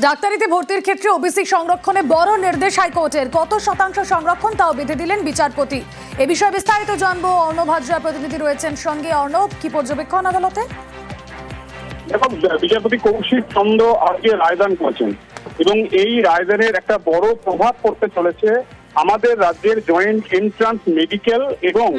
ডাক্তারিতে ভর্তির ক্ষেত্রে ওবিসি সংরক্ষণে বড় নির্দেশ হাইকোর্টের। কত শতাংশ সংরক্ষণ তাও বেঁধে দিলেন বিচারপতি। এ বিষয়ে বিস্তারিত জানবো, অর্ণব হাজরা প্রতিনিধি রয়েছেন সঙ্গে। অর্ণব, কি পর্যবেক্ষণ আদালতে? দেখো, বিচারপতি কৌশিক চন্দ আজকে রায়দান করেছেন এবং এই রায়দানের একটা বড় প্রভাব পড়তে চলেছে আমাদের রাজ্যের জয়েন্ট এন্ট্রান্স মেডিকেল এবং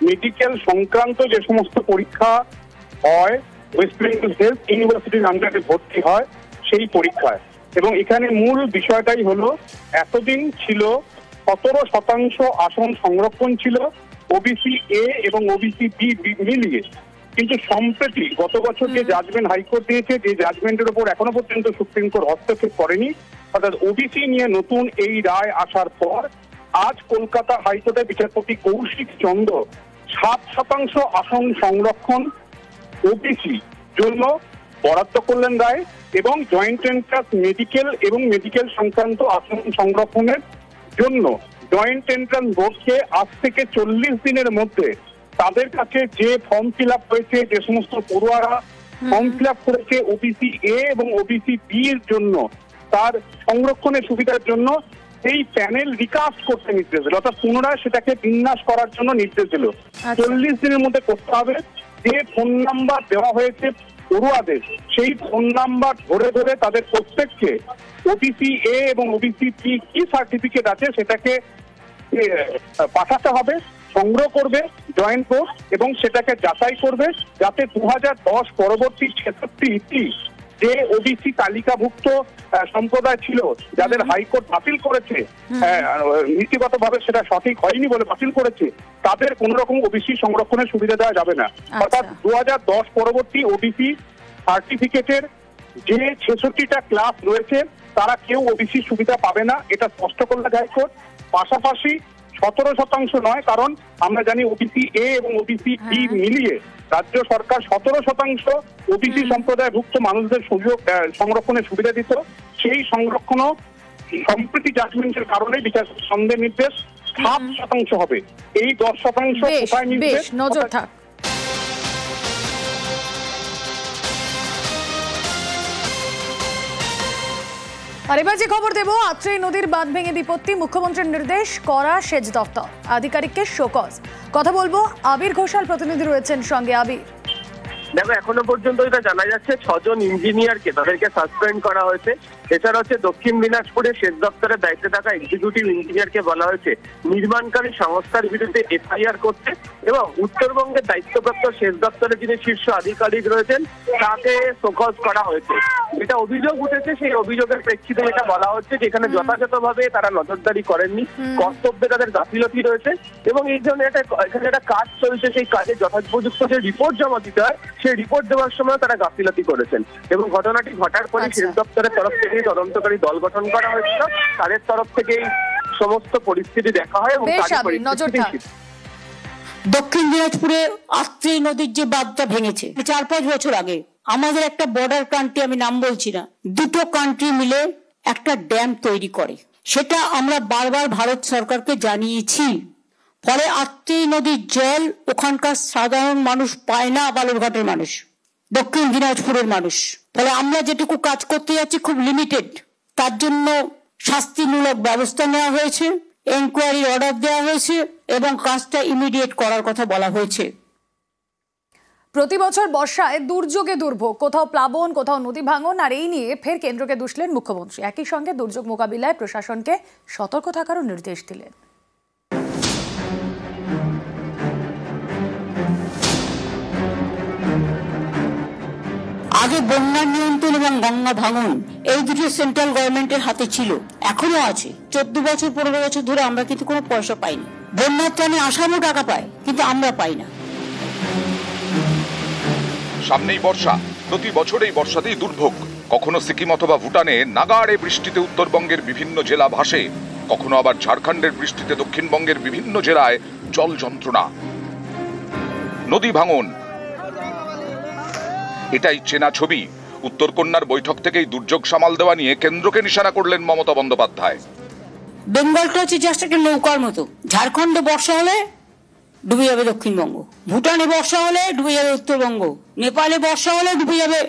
মেডিকেল সংক্রান্ত যে সমস্ত পরীক্ষা হয়, ওয়েস্ট বেঙ্গল হেলথ ইউনিভার্সিটির আন্ডারে ভর্তি হয় সেই পরীক্ষায়। এবং এখানে মূল বিষয়টাই হলো, এতদিন ছিল 17% আসন সংরক্ষণ ছিল ওবিসি এ এবং ওবিসি বি মিলিয়ে, কিন্তু সম্প্রতি গত বছর যে জাজমেন্ট হাইকোর্ট দিয়েছে, যে জাজমেন্টের উপর এখনো পর্যন্ত সুপ্রিম কোর্ট হস্তক্ষেপ করেনি, অর্থাৎ ওবিসি নিয়ে নতুন এই রায় আসার পর আজ কলকাতা হাইকোর্টে বিচারপতি কৌশিক চন্দ 7% আসন সংরক্ষণ ওবিসি জন্য বরাদ্দ করলেন রায় এবং জয়েন্ট এন্ট্রান্স মেডিকেল এবং মেডিকেল সংক্রান্ত আসন সংরক্ষণের জন্য জয়েন্ট এন্ট্রান্স বোর্ডকে আজ থেকে 40 দিনের মধ্যে তাদের কাছে যে ফর্ম ফিল আপ হয়েছে, যে সমস্ত পড়ুয়ারা ফর্ম ফিল আপ করেছে ওবিসি এ এবং ওবিসি বি এর জন্য, তার সংরক্ষণের সুবিধার জন্য এই প্যানেল রিকাস্ট করতে নির্দেশ দিল, অর্থাৎ পুনরায় সেটাকে বিন্যাস করার জন্য নির্দেশ দিল। 40 দিনের মধ্যে করতে হবে। যে ফোন নাম্বার দেওয়া হয়েছে পড়ুয়াদের, সেই ফোন নাম্বার ধরে ধরে তাদের প্রত্যেককে ওবিসি এ এবং ওবিসি বি কি সার্টিফিকেট আছে সেটাকে পাঠাতে হবে, সংগ্রহ করবে জয়েন্ট বোর্ড এবং সেটাকে যাচাই করবে, যাতে 2010 পরবর্তী 66টি যে ওবিসি তালিকাভুক্ত সম্প্রদায় ছিল, যাদের হাইকোর্ট বাতিল করেছে, নীতিগতভাবে সেটা সঠিক হয়নি বলে বাতিল করেছে, তাদের কোন রকম ওবিসি সংরক্ষণের সুবিধা দেওয়া যাবে না। অর্থাৎ 2010 পরবর্তী ওবিসি সার্টিফিকেটের যে 66টা ক্লাস রয়েছে তারা কেউ ওবিসি সুবিধা পাবে না, এটা স্পষ্ট করল হাইকোর্ট। পাশাপাশি 17% নয়, কারণ আমরা জানি ওবিসি এ এবং ওবিসি বি মিলিয়ে রাজ্য সরকার 17% ওবিসি সম্প্রদায়ভুক্ত মানুষদের সুযোগ সংরক্ষণের সুবিধা দিত। সেই সংরক্ষণও সম্প্রতি জাজমেন্টের কারণে বিচার সন্দেহ নির্দেশ 7% হবে। এই 10% কোথায় নির্দেশ, নজর থাক। আর এবার যে খবর দেব, আত্রেই নদীর বাঁধ ভেঙে বিপত্তি, মুখ্যমন্ত্রীর নির্দেশ, করা সেচ দফতর, আধিকারিককে শোকজ। কথা বলবো, আবির ঘোষাল প্রতিনিধি রয়েছেন সঙ্গে। আবির, দেখো, এখনো পর্যন্ত এটা জানা যাচ্ছে 6 জন ইঞ্জিনিয়ারকে তাদেরকে সাসপেন্ড করা হয়েছে। এছাড়া হচ্ছে দক্ষিণ দিনাজপুরে সেচ দপ্তরের দায়িত্বে থাকা এক্সিকিউটিভ ইঞ্জিনিয়ারকে বলা হয়েছে নির্মাণকারী সংস্থার বিরুদ্ধে এফআইআর করতে, এবং উত্তরবঙ্গের দায়িত্বপ্রাপ্ত সেচ দপ্তরের যিনি শীর্ষ আধিকারিক রয়েছেন তাকে শোকজ করা হয়েছে। যেটা অভিযোগ উঠেছে, সেই অভিযোগের প্রেক্ষিতে এটা বলা হচ্ছে যে এখানে যথাযথভাবে তারা নজরদারি করেননি, কর্তব্যে তাদের গাফিলতি রয়েছে, এবং এই জন্য এখানে একটা কাজ চলছে, সেই কাজে যথোপযুক্ত যে রিপোর্ট জমা দিতে হয় সেই রিপোর্ট দেওয়ার সময় তারা গাফিলতি করেছেন। এবং ঘটনাটি ঘটার পরে সেচ দপ্তরের তরফ থেকে তদন্তকারী দল গঠন করা হয়েছিল, তাদের তরফ থেকে সমস্ত পরিস্থিতি দেখা হয় এবং দক্ষিণ দিনাজপুরে আত্রেই নদীর যে বাঁধটা ভেঙেছে 4-5 বছর আগে, আমাদের একটা বর্ডার কান্ট্রি, আমি নাম বলছি না, দুটো কান্ট্রি মিলে একটা ড্যাম তৈরি করে, সেটা আমরা বারবার ভারত সরকারকে জানিয়েছি। ফলে আত্রেই নদীর জল ওখানকার সাধারণ মানুষ পায় না, বালুরঘাটের মানুষ, দক্ষিণ দিনাজপুরের মানুষ। ফলে আমরা যেটুকু কাজ করতে যাচ্ছি খুব লিমিটেড, তার জন্য শাস্তিমূলক ব্যবস্থা নেওয়া হয়েছে, এনকোয়ারির অর্ডার দেওয়া হয়েছে এবং কাজটা ইমিডিয়েট করার কথা বলা হয়েছে। প্রতি বছর বর্ষায় দুর্যোগে দুর্ভোগ, কোথাও প্লাবন, কোথাও নদী ভাঙন, আর এই নিয়ে ফের কেন্দ্রকে দুষলেন মুখ্যমন্ত্রী। একই সঙ্গে দুর্যোগ মোকাবিলায় প্রশাসনকে সতর্ক থাকারও নির্দেশ দিলেন। আগে বন্যা নিয়ন্ত্রণ এবং গঙ্গা ভাঙন এই দুটো সেন্ট্রাল গভর্নমেন্টের হাতে ছিল, এখনো আছে। 14 বছর 15 বছর ধরে আমরা কিন্তু কোনো পয়সা পাইনি। বন্যার ত্রাণে আসামও টাকা পায়, কিন্তু আমরা পাই না। সামনেই বর্ষা, প্রতি বছর এই বর্ষাতেই দুর্ভোগ। কখনো সিকিম অথবা ভুটানে নাগাড়ে বৃষ্টিতে উত্তরবঙ্গের বিভিন্ন জেলা ভাসে, কখনো আবার ঝাড়খণ্ডের বৃষ্টিতে দক্ষিণবঙ্গের বিভিন্ন জেলায় জল যন্ত্রণা, নদী ভাঙন। এটাই চেনা ছবি। উত্তরকন্যার বৈঠক থেকেই দুর্যোগ সামাল দেওয়া নিয়ে কেন্দ্রকে নিশানা করলেন মমতা বন্দ্যোপাধ্যায়। বেঙ্গলটা হচ্ছে জাস্ট একটা নৌকার মতো। ঝাড়খণ্ডে বর্ষা হলে ডুবে যাবে দক্ষিণবঙ্গ, ভুটানে বর্ষা হলে ডুবে যাবে উত্তরবঙ্গ, নেপালে বর্ষা হলে ডুবে যাবে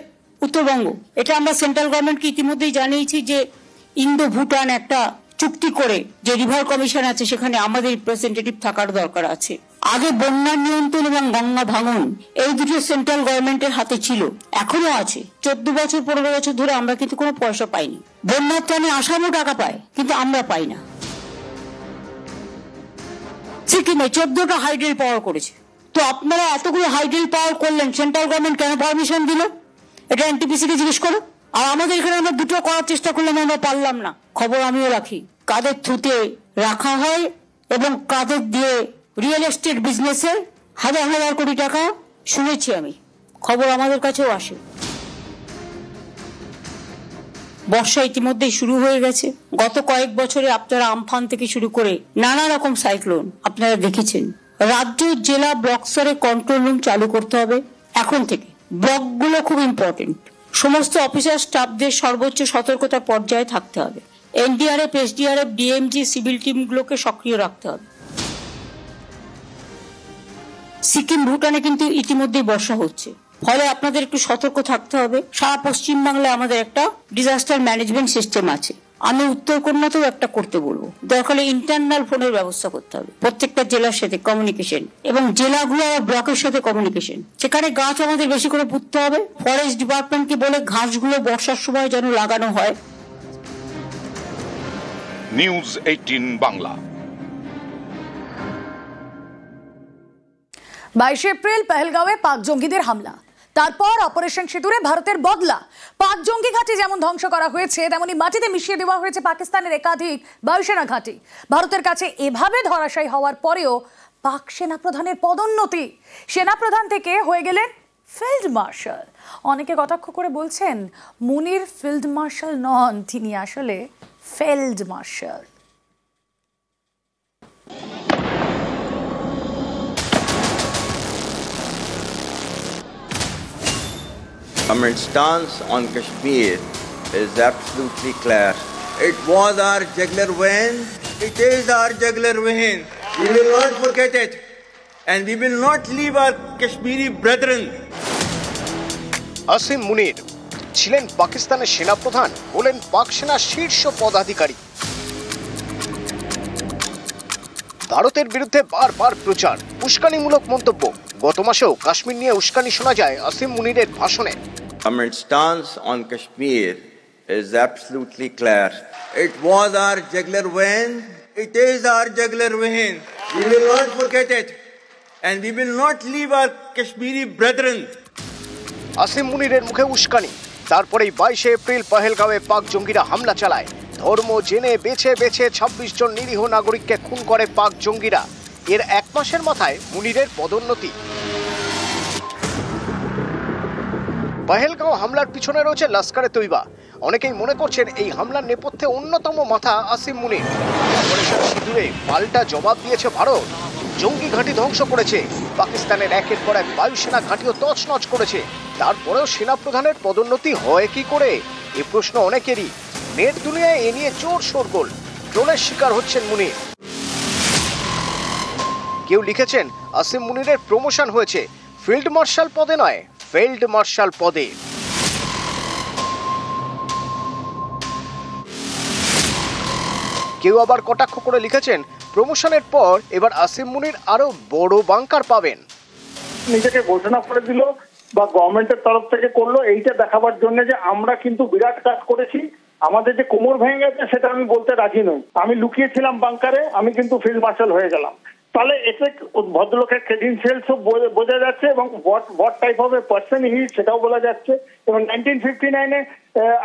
উত্তরবঙ্গ, এটা আমরা সেন্ট্রাল গভর্নমেন্টকে ইতিমধ্যেই জানিয়েছি যে ইন্দো ভুটান একটা চুক্তি করে যে রিভার কমিশন আছে সেখানে আমাদের রিপ্রেজেন্টেটিভ থাকার দরকার আছে। আগে বন্যা নিয়ন্ত্রণ এবং গঙ্গা ভাঙন এই দুটো সেন্ট্রাল গভর্নমেন্টের হাতে ছিল, এখনো আছে। 14 বছর 15 বছর ধরে আমরা কিন্তু কোনো পয়সা পাইনি। বন্যার ত্রাণে আসামও টাকা পায়, কিন্তু আমরা পাই না। সিকিমে 14টা হাইড্রেল পাওয়ার করেছে, তো আপনারা এতগুলো হাইড্রেল পাওয়ার করলেন, সেন্ট্রাল গভর্নমেন্ট কেন পারমিশন দিল? এটা এনটিপিসি কে জিজ্ঞেস করো। আর আমাদের এখানে আমরা দুটো করার চেষ্টা করলাম, আমরা পারলাম না। খবর আমিও রাখি, কাদের থ্রুতে রাখা হয় এবং কাদের দিয়ে রিয়েল এস্টেট বিজনেসে হাজার হাজার কোটি টাকা শুনেছি আমি, খবর আমাদের কাছেও আসে। বর্ষা ইতিমধ্যেই শুরু হয়ে গেছে। গত কয়েক বছরে আপনারা আমফান থেকে শুরু করে নানা রকম সাইক্লোন আপনারা দেখেছেন। রাজ্য, জেলা, ব্লক স্তরে কন্ট্রোল রুম চালু করতে হবে এখন থেকে। ব্লকগুলো খুব ইম্পর্টেন্ট। সমস্ত অফিসার স্টাফদের সর্বোচ্চ সতর্কতার পর্যায়ে থাকতে হবে। এনডিআরএফ, এসডিআরএফ, ডিএমজি, সিভিল টিমগুলোকে সক্রিয় রাখতে হবে। সিকিম, ভুটানে কিন্তু ইতিমধ্যেই বর্ষা হচ্ছে, ফলে আপনাদের একটু সতর্ক থাকতে হবে। সারা পশ্চিমবাংলায় আমাদের একটা ডিজাস্টার ম্যানেজমেন্ট সিস্টেম আছে। আমি উত্তরকন্যাতেও একটা করতে বলবো। দরকার হলে ইন্টারনাল ফোনের ব্যবস্থা করতে হবে, প্রত্যেকটা জেলার সাথে কমিউনিকেশন, এবং জেলাগুলো আর ব্লকের সাথে কমিউনিকেশন। সেখানে গাছ আমাদের বেশি করে পুঁততে হবে। ফরেস্ট ডিপার্টমেন্টকে বলে ঘাসগুলো বর্ষার সময় যেন লাগানো হয়। নিউজ 18 বাংলা। 22 এপ্রিল পেহেলগাঁওয়ে পাক জঙ্গিদের হামলা, তারপর অপারেশন সিঁদুরে ভারতের বদলা। পাক জঙ্গি ঘাঁটি যেমন ধ্বংস করা হয়েছে, তেমনি মাটিতে মিশিয়ে দেওয়া হয়েছে পাকিস্তানের একাধিক বায়ুসেনা ঘাঁটি। ভারতের কাছে এভাবে ধরাশায়ী হওয়ার পরেও পাক সেনাপ্রধানের পদোন্নতি, সেনাপ্রধান থেকে হয়ে গেলেন ফিল্ড মার্শাল। অনেকে কটাক্ষ করে বলছেন মুনির ফিল্ড মার্শাল নন, তিনি আসলে field marshal. Our stance on Kashmir is absolutely clear. It was our jugular vein. It is our jugular vein. We will not forget it. And we will not leave our Kashmiri brethren. Asim Munir ছিলেন পাকিস্তানের সেনাপ্রধান, হলেন পাক সেনার শীর্ষ পদাধিকারী। ভারতের বিরুদ্ধে বারবার প্রচার, উস্কানিমূলক মন্তব্য। গত মাসেও কাশ্মীর নিয়ে উস্কানি শোনা যায় আসিম মুনিরের ভাষণে। Our stance on Kashmir is absolutely clear. It was our jugular vein. It is our jugular vein. We will not forget it. And we will not leave our Kashmiri brethren. Asim মুনিরের মুখে উস্কানি, তারপরেই 22 এপ্রিল পেহেলগাঁওয়ে পাক জঙ্গিরা হামলা চালায়। ধর্ম জেনে বেছে বেছে 26 জন নিরীহ নাগরিককে খুন করে পাক জঙ্গিরা। এর এক মাসের মাথায় মুনিরের পদোন্নতি। পেহেলগাঁও হামলার পিছনে রয়েছে লস্করে তৈবা। অনেকেই মনে করছেন এই হামলার নেপথ্যে অন্যতম মাথা আসিম মুনির। অপারেশন সিঁদুরে পাল্টা জবাব দিয়েছে ভারত, জঙ্গি ঘাঁটি ধ্বংস করেছে। পাকিস্তানের একের পর এক বায়ুসেনা ঘাঁটিও তছনছ করেছে। তারপরেও সেনাপ্রধানের পদোন্নতি হয় কি করে, এ প্রশ্ন অনেকেরই। নেট দুনিয়ায় এ নিয়ে জোর শোরগোল, ট্রোলের শিকার হচ্ছেন মুনির। কেউ লিখেছেন আসিম মুনিরের প্রমোশন হয়েছে ফিল্ড মার্শাল পদে নয়, ফিল্ড মার্শাল পদে। কেউ আবার কটাক্ষ করে লিখেছেন প্রমোশনের পর এবার আসিম মুনির আরো বড় বাংকার পাবেন। নিজেকে ঘোষণা করে দিল বা গভর্নমেন্টের তরফ থেকে করলো, এইটা দেখাবার জন্য যে আমরা কিন্তু বিরাট কাজ করেছি, আমাদের যে কোমর ভেঙে গেছে সেটা আমি বলতে রাজি নই। আমি লুকিয়েছিলাম বাংকারে, আমি কিন্তু ফিল্ড মার্শাল হয়ে গেলাম। তাহলে এতে ভদ্রলোকের ক্রেডেনশিয়ালসও বোঝা যাচ্ছে এবং what type of a person he সেটাও বলা যাচ্ছে। এবং 1959-এ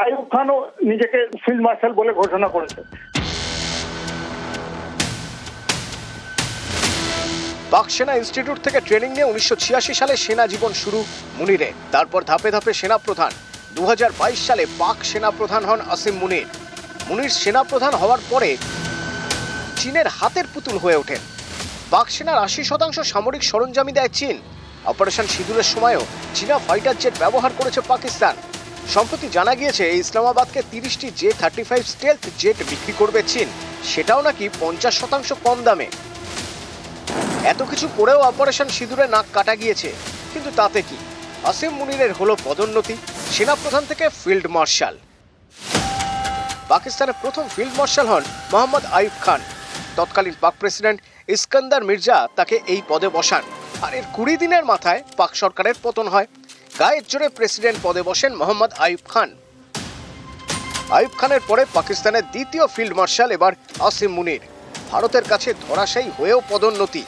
আইয়ুব খানও নিজেকে ফিল্ড মার্শাল বলে ঘোষণা করেছে। পাক সেনা ইনস্টিটিউট থেকে ট্রেনিং নিয়ে 1986 সালে সেনা জীবন শুরু মুনিরের। তারপর ধাপে ধাপে সেনাপ্রধান। 2022 সালে পাক সেনাপ্রধান হন আসিম মুনির। মুনির সেনাপ্রধান হওয়ার পরে চীনের হাতের পুতুল হয়ে ওঠেন। পাক সেনার 80% সামরিক সরঞ্জামই দেয় চীন। অপারেশন সিঁদুরের সময়ও চীনা ফাইটার জেট ব্যবহার করেছে পাকিস্তান। সম্প্রতি জানা গিয়েছে ইসলামাবাদকে 30টি J-35 স্টেলথ জেট বিক্রি করবে চীন, সেটাও নাকি 50% কম দামে। এত কিছু করেও অপারেশন সিঁদুরে নাক কাটা গিয়েছে, কিন্তু তাতে কি? আসিম মুনিরের হলো পদোন্নতি, সেনাপ্রধান থেকে ফিল্ড মার্শাল। পাকিস্তানের প্রথম ফিল্ড মার্শাল হন মোহাম্মদ আইয়ুব খান। তৎকালীন পাক প্রেসিডেন্ট ইস্কন্দার মির্জা তাকে এই পদে বসান, আর এর 20 দিনের মাথায় পাক সরকারের পতন হয়। গায়ের জোরে প্রেসিডেন্ট পদে বসেন মোহাম্মদ আইয়ুব খান। আইয়ুব খানের পরে পাকিস্তানের দ্বিতীয় ফিল্ড মার্শাল এবার আসিম মুনির। ভারতের কাছে ধরাশায়ী হয়েও পদোন্নতি।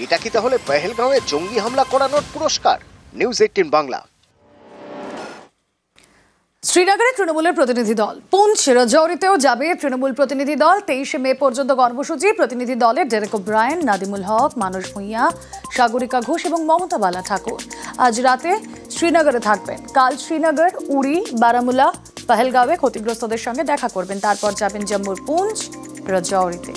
এটা কি তাহলে পেহেলগাঁওয়ে জঙ্গি হামলা করানোর পুরস্কার? নিউজ 18 বাংলা। শ্রীনগরে তৃণমূলের প্রতিনিধি দল, পুঞ্চ রাজৌরিতেও যাবে তৃণমূল প্রতিনিধি দল। 23 মে পর্যন্ত কর্মসূচি। প্রতিনিধি দলে ডেরেক ওব্রায়েন, নাদিমুল হক, মানস ভূঁইয়া, সাগরিকা ঘোষ এবং মমতা বালা ঠাকুর আজ রাতে শ্রীনগরে থাকবেন। কাল শ্রীনগর, উড়ি, বারামুলা, পেহেলগাঁওয়ে ক্ষতিগ্রস্তদের সঙ্গে দেখা করবেন। তারপর যাবেন জম্মুর পুঞ্চ রাজৌরিতে।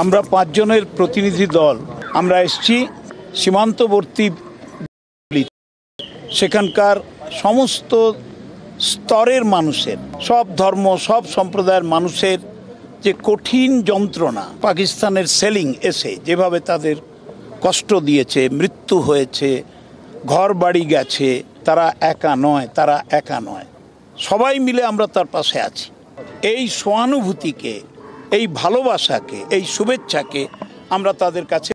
আমরা 5 জনের প্রতিনিধি দল আমরা এসেছি সীমান্তবর্তী, সেখানকার সমস্ত স্তরের মানুষের, সব ধর্ম, সব সম্প্রদায়ের মানুষের যে কঠিন যন্ত্রণা, পাকিস্তানের সেলিং এসে যেভাবে তাদের কষ্ট দিয়েছে, মৃত্যু হয়েছে, ঘর বাড়ি গেছে, তারা একা নয়, সবাই মিলে আমরা তার পাশে আছি। এই সহানুভূতিকে, এই ভালোবাসাকে, এই শুভেচ্ছাকে আমরা তাদের কাছে